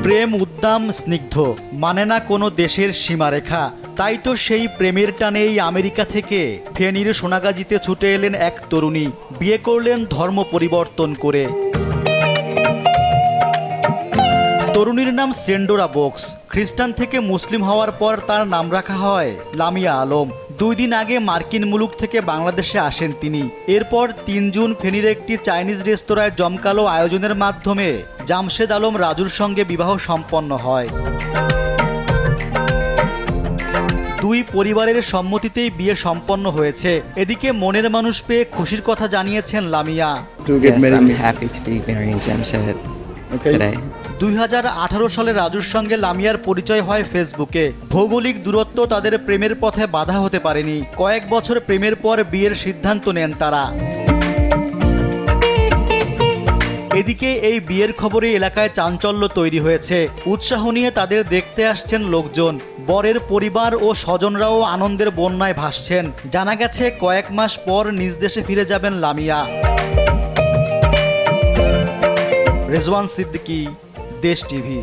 প্রেম উদ্দাম স্নিগ্ধ, মানে না কোনো দেশের সীমারেখা। তাই তো সেই প্রেমের টানেই আমেরিকা থেকে ফেনীর সোনাগাজীতে ছুটে এলেন এক তরুণী, বিয়ে করলেন ধর্ম পরিবর্তন করে। তরুণীর নাম সেন্ডোরা বোকস। খ্রিস্টান থেকে মুসলিম হওয়ার পর তার নাম রাখা হয় লামিয়া আলম। 2 দিন আগে মার্কিন মুলুক থেকে বাংলাদেশে আসেন তিনি। এরপর 3 জুন ফেনীর একটি চাইনিজ রেস্তোরাঁয় জমকালো আয়োজনের মাধ্যমে জামশেদ আলম রাজুর সঙ্গে বিবাহ সম্পন্ন হয়। 2 পরিবারের সম্মতিতেই বিয়ে সম্পন্ন হয়েছে। এদিকে মনের মানুষ পেয়ে খুশির কথা জানিয়েছেন Lamia. Yes, I'm happy to be marrying Jamshed today. 2018 সালে রাজুর সঙ্গে লামিয়ার পরিচয় হয় ফেসবুকে। ভৌগোলিক দূরত্ব তাদের প্রেমের পথে বাধা হতে পারেনি। কয়েক বছর প্রেমের পর বিয়ের সিদ্ধান্ত নেন তারা। এদিকে এই বিয়ের খবরে এলাকায় চাঞ্চল্য তৈরি হয়েছে। উৎসাহ নিয়ে তাদের দেখতে আসছেন লোকজন। বরের পরিবার ও স্বজনরাও আনন্দের বন্যায় ভাসছেন। জানা গেছে কয়েক মাস পর নিজ দেশে ফিরে যাবেন লামিয়া। রেজওয়ান সিদ্দিকী, দেশ টিভি।